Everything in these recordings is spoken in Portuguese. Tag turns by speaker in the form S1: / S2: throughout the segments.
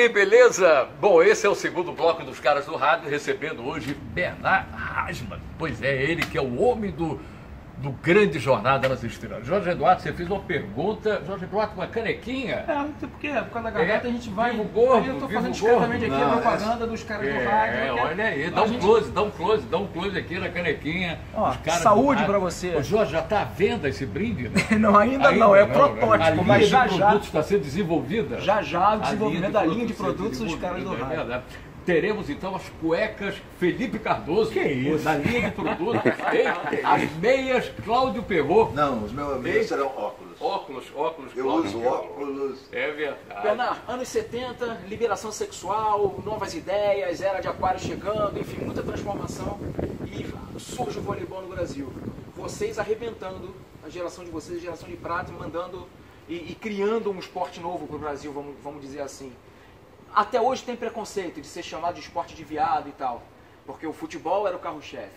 S1: aí, beleza? Bom, esse é o segundo bloco dos Caras do Rádio, recebendo hoje Bernard Hasman. Pois é, ele que é o homem do grande Jornada nas Estrelas. Jorge Eduardo, você fez uma pergunta, Jorge Eduardo, com uma canequinha?
S2: Porque por causa da garganta a gente vai...
S1: Vivo gordo,
S2: eu tô
S1: vivo
S2: fazendo
S1: gordo.
S2: discretamente aqui a propaganda dos Caras do Rádio.
S1: Olha aí, dá um close aqui na canequinha.
S2: Ó,
S1: Caras
S2: saúde
S1: do
S2: pra você.
S1: Ô, Jorge, já está à venda esse brinde? Né?
S2: Não, ainda não, é protótipo,
S1: A linha
S2: mas já
S1: de
S2: já...
S1: produtos está sendo desenvolvida.
S2: Já o desenvolvimento da linha de produtos dos
S1: desenvolvida,
S2: Caras do Rádio.
S1: verdade. Teremos então as cuecas Felipe Cardoso.
S2: Que isso?
S1: Da linha de produtos. As meias Cláudio Perrot.
S3: Não, os meus amigos serão óculos.
S1: Óculos.
S3: Eu
S1: Cláudio
S3: uso
S1: Perrot.
S3: óculos.
S1: É verdade.
S2: Bernard, anos 70, liberação sexual, novas ideias, era de aquário chegando, enfim, muita transformação e surge o voleibol no Brasil. Vocês arrebentando, a geração de vocês, a geração de prata, mandando e criando um esporte novo para o Brasil, vamos dizer assim. Até hoje tem preconceito de ser chamado de esporte de viado e tal, porque o futebol era o carro-chefe.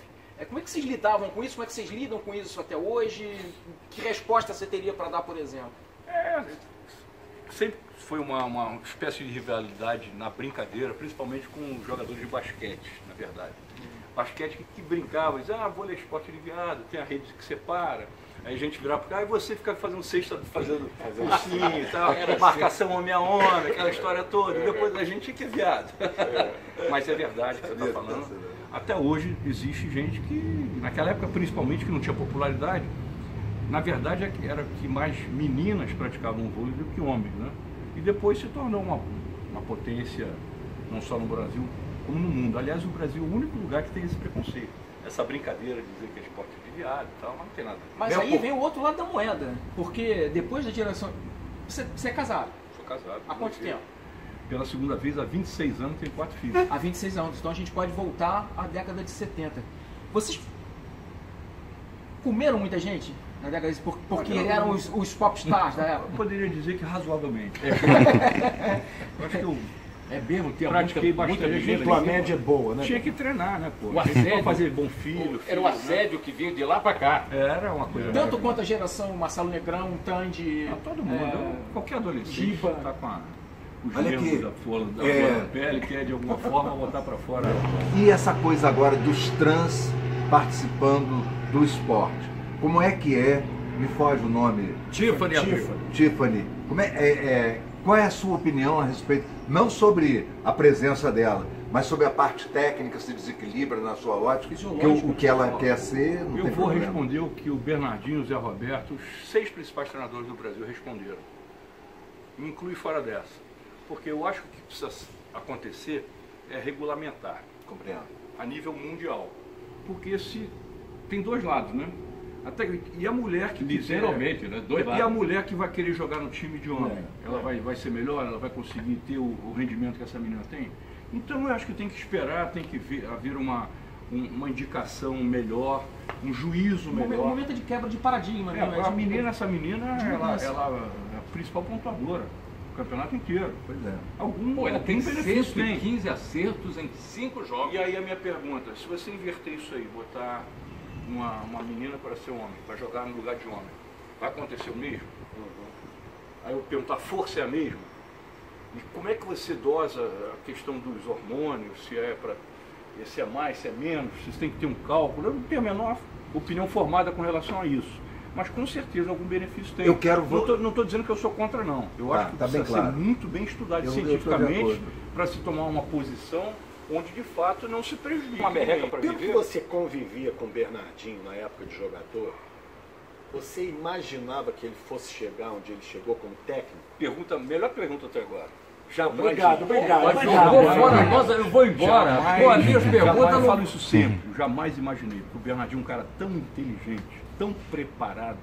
S2: Como é que vocês lidavam com isso? Como é que vocês lidam com isso até hoje? Que resposta você teria para dar, por exemplo?
S4: Sempre foi uma espécie de rivalidade na brincadeira, principalmente com os jogadores de basquete, na verdade. Basquete que brincava, dizia, vôlei é esporte de viado, tem a rede que separa. Aí a gente virava para cá e você ficava fazendo cesta, fazendo cursinho e tal, marcação homem a homem, aquela história toda. E depois a gente que é viado. Mas é verdade que você está falando. Até hoje existe gente que, naquela época principalmente, que não tinha popularidade, na verdade era que mais meninas praticavam vôlei do que homens, né? E depois se tornou uma potência, não só no Brasil, como no mundo. Aliás, o Brasil é o único lugar que tem esse preconceito. Essa brincadeira de dizer que é esporte de viado e tal, mas não tem nada.
S2: Mas aí vem o outro lado da moeda, porque depois da geração... Você é casado?
S4: Sou casado.
S2: Há quanto tempo?
S4: Pela segunda vez, há 26 anos, tenho 4 filhos.
S2: Há 26 anos, então a gente pode voltar à década de 70. Vocês comeram muita gente na década de... Porque eram os popstars da época?
S4: Eu poderia dizer que razoavelmente. Eu acho que eu
S1: É mesmo, tem
S4: pratiquei bastante gente.
S5: Tua média é boa, né?
S4: Tinha que treinar, né, pô?
S1: O assédio,
S4: fazer bom filho.
S1: Era o assédio que vinha de lá para cá.
S4: Era uma coisa...
S2: Tanto quanto a geração Marcelo Negrão, Tandy...
S4: Todo mundo, qualquer adolescente
S2: Giba.
S4: tá com os
S3: Olha
S4: nervos
S3: aqui,
S4: da flor da pele, quer de alguma forma botar para fora.
S3: E essa coisa agora dos trans participando do esporte? Como é que é? Me foge o nome.
S1: Tiffany Abreu.
S3: Tiffany. Qual é a sua opinião a respeito, não sobre a presença dela, mas sobre a parte técnica, se desequilibra na sua ótica, o que ela quer ser, não
S4: Eu
S3: tem
S4: vou
S3: problema.
S4: responder o que o Bernardinho e o Zé Roberto, os 6 principais treinadores do Brasil, responderam. Me inclui fora dessa. Porque eu acho que o que precisa acontecer é regulamentar.
S3: Compreendo.
S4: A nível mundial. Porque tem dois lados, né? E a mulher que
S1: Literalmente, né? Dois
S4: E a
S1: lados.
S4: mulher que vai querer jogar no time de homem, ela vai ser melhor, ela vai conseguir ter o rendimento que essa menina tem? Então eu acho que tem que esperar, tem que haver uma indicação melhor, um juízo
S2: Um
S4: melhor.
S2: momento de quebra de paradigma, né?
S4: Essa menina, ela é a principal pontuadora do campeonato inteiro.
S3: Pois é.
S1: Pô, ela tem
S4: benefício, tem.
S1: 115 acertos em 5 jogos.
S4: E aí a minha pergunta, se você inverter isso aí, botar uma menina para ser homem, para jogar no lugar de homem, vai acontecer o mesmo? Aí eu pergunto, a força é a mesma? E como é que você dosa a questão dos hormônios, se é mais, se é menos, se você tem que ter um cálculo? Eu não tenho a menor opinião formada com relação a isso. Mas com certeza algum benefício tem.
S3: Eu quero...
S4: Não estou dizendo que eu sou contra, não. Eu acho que
S3: tá bem
S4: precisa
S3: claro.
S4: ser muito bem estudado
S3: Eu estou de
S4: cientificamente
S3: acordo.
S4: para se tomar uma posição onde de fato não se prejudica. Uma merreca para
S5: Pelo que
S4: viver.
S5: você convivia com o Bernardinho na época de jogador, você imaginava que ele fosse chegar onde ele chegou como técnico?
S4: Melhor pergunta até agora.
S5: Obrigado.
S1: Mas jogou fora, nossa, eu vou embora. Pô, as minhas perguntas
S4: Eu
S1: não...
S4: falo isso sempre. Eu jamais imaginei que o Bernardinho é um cara tão inteligente, tão preparado,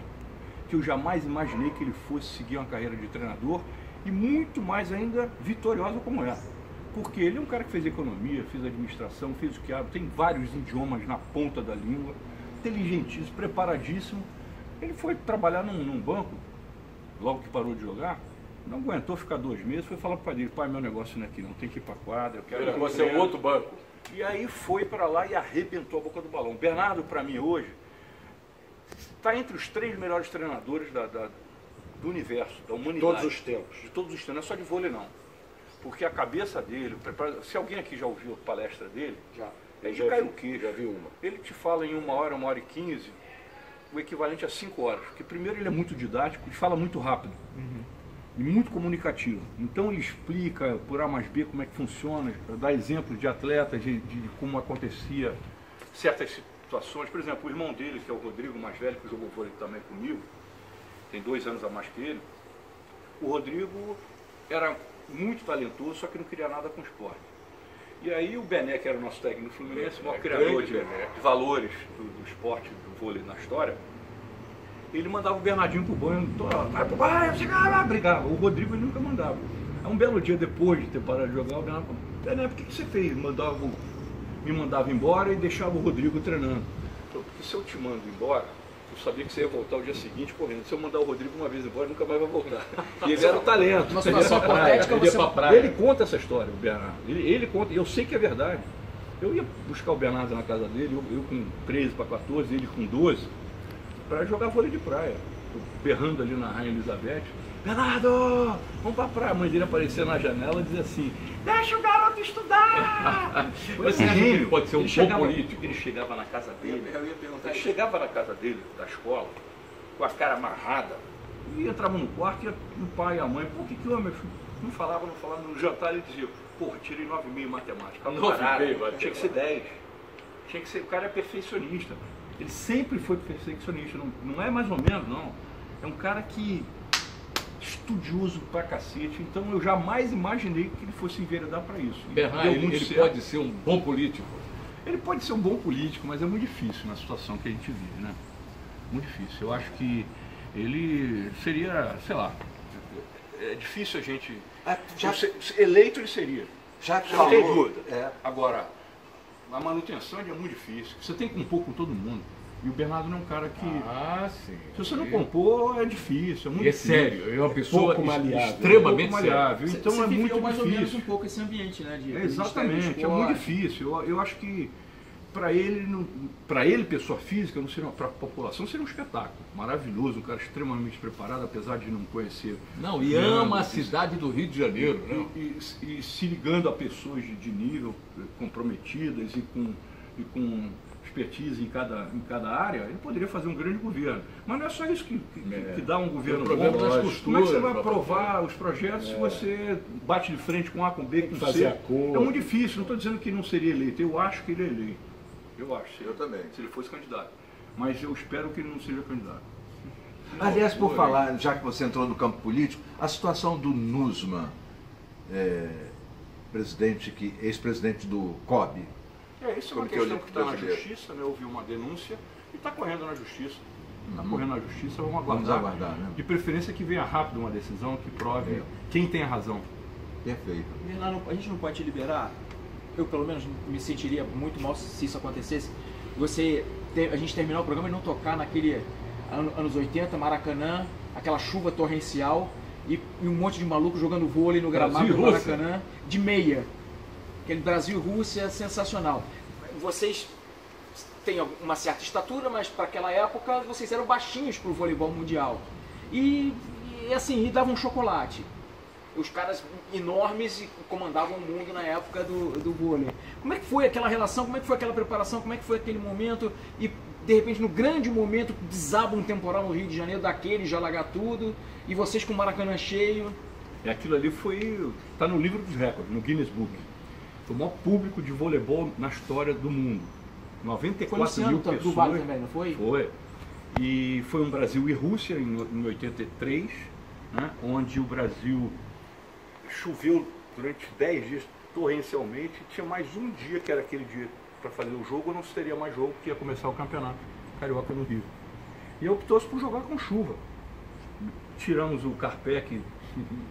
S4: que eu jamais imaginei que ele fosse seguir uma carreira de treinador e muito mais ainda vitoriosa como essa. Porque ele é um cara que fez economia, fez administração, fez o que há, tem vários idiomas na ponta da língua, inteligentíssimo, preparadíssimo. Ele foi trabalhar num banco, logo que parou de jogar, não aguentou ficar 2 meses, foi falar para o pai dele, pai, meu negócio não é aqui não, tem que ir para a quadra, eu quero...
S1: Você é um outro banco.
S4: E aí foi para lá e arrebentou a boca do balão. Bernardo, para mim, hoje, está entre os 3 melhores treinadores do universo, da humanidade.
S5: Todos os tempos.
S4: De todos os tempos, não é só de vôlei, não. porque a cabeça dele, se alguém aqui já ouviu a palestra dele,
S5: Eu
S4: já cai o
S5: vi,
S4: queixo.
S5: já vi uma.
S4: Ele te fala em 1 hora e 15, o equivalente a 5 horas. Porque primeiro ele é muito didático e fala muito rápido. E muito comunicativo. Então ele explica por A mais B como é que funciona, dá exemplos de atletas, de como acontecia certas situações. Por exemplo, o irmão dele, que é o Rodrigo, mais velho, que jogou vôlei também comigo, tem 2 anos a mais que ele. O Rodrigo era muito talentoso, só que não queria nada com esporte. E aí o Bené, que era o nosso técnico do Fluminense, o maior criador de valores do esporte, do vôlei na história, ele mandava o Bernardinho pro banho, vai pro banho, chegava lá, brigava. O Rodrigo ele nunca mandava. Aí um belo dia depois de ter parado de jogar, o Bernardo falou, Bené, por que você fez? Me mandava embora e deixava o Rodrigo treinando. Falei, porque se eu te mando embora, eu sabia que você ia voltar o dia seguinte correndo. Se eu mandar o Rodrigo uma vez embora, nunca mais vai voltar. E ele era o talento.
S2: Uma situação hipotética, você...
S4: Ele conta essa história, o Bernardo. Ele conta, eu sei que é verdade. Eu ia buscar o Bernardo na casa dele, eu com 13 para 14, ele com 12, para jogar vôlei de praia. Eu berrando ali na Rainha Elizabeth. Bernardo, vamos pra praia. A mãe dele aparecia na janela e dizia assim, deixa o garoto estudar!
S1: Você acha que ele pode ser um bom político?
S4: Ele chegava na casa dele,
S2: Eu ia perguntar
S4: ele
S2: isso.
S4: chegava na casa dele, da escola, com a cara amarrada, e entrava no quarto e o pai e a mãe, pô, o que houve, meu filho? Não falava, no jantar ele dizia, porra, tirei 9,5 em matemática.
S1: 9,5,
S4: tinha que ser 10. Tinha que ser, o cara é perfeccionista. Ele sempre foi perfeccionista, não é mais ou menos, não. É um cara que estudioso pra cacete, então eu jamais imaginei que ele fosse enveredar para isso.
S1: Bernardo, ele pode ser um bom político.
S4: Ele pode ser um bom político, mas é muito difícil na situação que a gente vive, né? Muito difícil. Eu acho que ele seria, sei lá, é difícil a gente... Eleito ele seria.
S3: Já que
S4: Não tem
S3: falou,
S4: dúvida. Agora, a manutenção é muito difícil. Você tem que compor com todo mundo. E o Bernardo não é um cara que...
S1: Sim.
S4: Se você não compor, é difícil, é muito
S1: E é
S4: difícil.
S1: sério, é uma pessoa
S5: Pouco maleável.
S1: extremamente
S4: Pouco maleável.
S1: séria.
S4: Então é muito
S2: mais ou menos um
S4: difícil.
S2: pouco esse ambiente, né? De
S4: Exatamente, é muito difícil. Eu acho que para ele, pessoa física, não seria, para a população, seria um espetáculo maravilhoso, um cara extremamente preparado, apesar de não conhecer.
S1: Não, e ama a cidade do Rio de Janeiro, né?
S4: E se ligando a pessoas de nível comprometidas e com expertise em cada área, ele poderia fazer um grande governo. Mas não é só isso que dá um governo bom. Como é que você vai aprovar os projetos se você bate de frente com A, com B, com C? É muito difícil, não estou dizendo que não seria eleito, eu acho que ele é eleito. Eu acho.
S3: Eu também.
S4: Se ele fosse candidato. Mas eu espero que ele não seja candidato.
S3: Aliás, por falar, já que você entrou no campo político, a situação do Nussmann, ex-presidente do COB.
S4: Isso é uma
S3: Comitê
S4: questão que
S3: Olímpico
S4: está na
S3: Brasileiro.
S4: justiça, né? Houve uma denúncia e está correndo na justiça. Está correndo na justiça, vamos
S3: Vamos
S4: aguardar.
S3: aguardar, né?
S4: De preferência que venha rápido uma decisão que prove quem tem a razão.
S3: Perfeito.
S2: Bernardo, a gente não pode te liberar. Eu, pelo menos, me sentiria muito mal se isso acontecesse. A gente terminar o programa e não tocar naquele anos 80, Maracanã, aquela chuva torrencial e um monte de maluco jogando vôlei no gramado do Maracanã de meia. Aquele Brasil e Rússia sensacional. Vocês têm uma certa estatura, mas para aquela época vocês eram baixinhos para o voleibol mundial. E assim, davam chocolate. Os caras enormes comandavam o mundo na época do vôlei. Como é que foi aquela relação? Como é que foi aquela preparação? Como é que foi aquele momento? E de repente, no grande momento, desaba um temporal no Rio de Janeiro, daquele já alagar tudo, e vocês com o Maracanã cheio.
S4: E aquilo ali está no livro dos recordes, no Guinness Book. Foi o maior público de voleibol na história do mundo. 94 mil pessoas.
S2: Do Vale também, não foi?
S4: Foi. E foi um Brasil e Rússia em 83, né, onde o Brasil choveu durante 10 dias torrencialmente. Tinha mais um dia, que era aquele dia para fazer o jogo, não se teria mais jogo, que ia começar o campeonato carioca no Rio. E optou-se por jogar com chuva. Tiramos o carpete,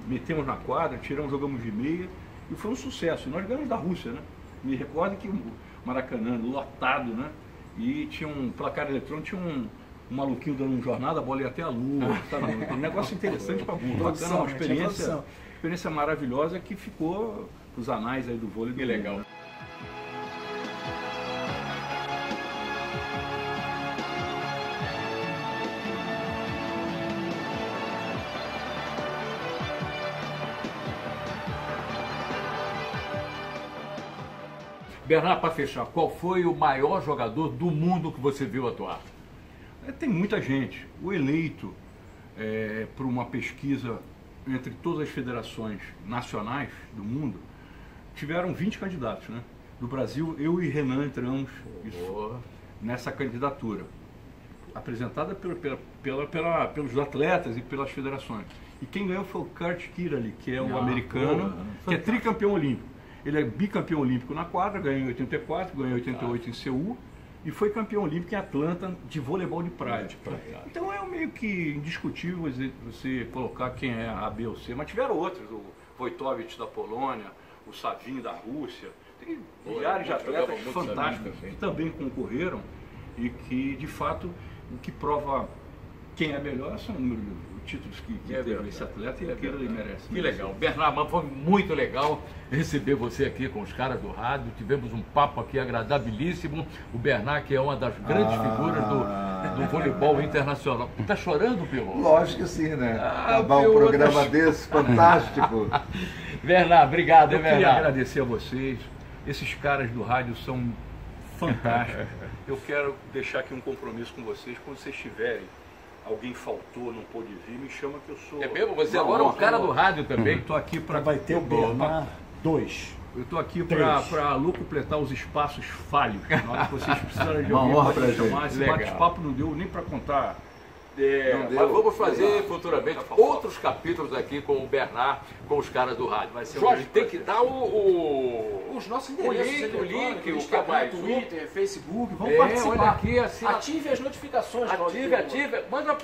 S4: metemos na quadra, jogamos de meia, e foi um sucesso. E nós ganhamos da Rússia, né? Me recordo que o Maracanã lotado, né? E tinha um placar eletrônico, tinha um maluquinho dando um jornada, a bola ia até a lua. Sabe? Um negócio interessante para burro. Bacana, uma experiência maravilhosa que ficou os anais aí do vôlei.
S1: Que legal. Bernard, para fechar, qual foi o maior jogador do mundo que você viu atuar?
S4: Tem muita gente. O eleito, por uma pesquisa entre todas as federações nacionais do mundo, tiveram 20 candidatos, né? Do Brasil, eu e Renan entramos nessa candidatura, apresentada pelos atletas e pelas federações. E quem ganhou foi o Kurt Kirali, que é um americano, que é tricampeão olímpico. Ele é bicampeão olímpico na quadra, ganhou em 84, ganhou em 88 em Seul e foi campeão olímpico em Atlanta de voleibol de praia. Então é meio que indiscutível você colocar quem é A, B ou C, mas tiveram outros, o Wojtowicz da Polônia, o Savin da Rússia, tem milhares de atletas fantásticos que também concorreram e que, de fato, o que prova quem é melhor são os títulos que teve esse atleta e aquele ele merece.
S1: Que legal. Bernard, foi muito legal receber você aqui com os caras do rádio. Tivemos um papo aqui agradabilíssimo. O Bernard, que é uma das grandes figuras do voleibol internacional. Tá chorando, Pirro?
S3: Lógico que sim, né? Acabar um programa desse, fantástico.
S1: Bernard, obrigado,
S4: Eu
S1: Bernard.
S4: queria agradecer a vocês. Esses caras do rádio são fantásticos. Eu quero deixar aqui um compromisso com vocês. Quando vocês estiverem, alguém faltou, não pôde vir, me chama que eu sou...
S1: É mesmo? Você agora é um cara do rádio também.
S4: Eu tô aqui para...
S6: Vai ter o Bernard 2.
S4: Eu estou aqui para locupletar os espaços falhos. Na hora que vocês precisarem de alguém
S3: honra
S4: para
S3: pra
S4: chamar.
S3: gente.
S4: Esse bate-papo não deu nem para contar.
S1: Mas vamos fazer futuramente outros capítulos aqui com o Bernard, com os caras do rádio.
S4: Vai ser
S1: Jorge,
S4: um
S1: tem que dar os
S2: nossos endereços,
S1: o link, o
S2: Instagram,
S1: que mais?
S2: Twitter, Facebook, vamos
S1: Olha
S2: participar.
S1: aqui, assim,
S2: Ative as notificações.
S1: ative. Manda,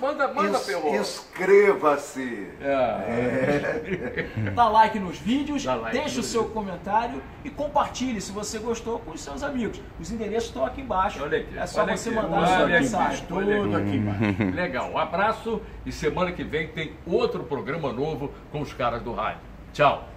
S1: Perro.
S3: Inscreva-se.
S2: Dá like nos vídeos,
S1: Dá like
S2: deixe o seu comentário e compartilhe se você gostou com os seus amigos. Os endereços estão aqui embaixo.
S1: Olha aqui,
S2: É só
S1: olha
S2: você
S1: aqui.
S2: mandar
S1: Olha
S2: a sua
S1: aqui,
S2: mensagem.
S6: Tudo aqui embaixo.
S1: Legal, um abraço e semana que vem tem outro programa novo com os caras do rádio. Tchau.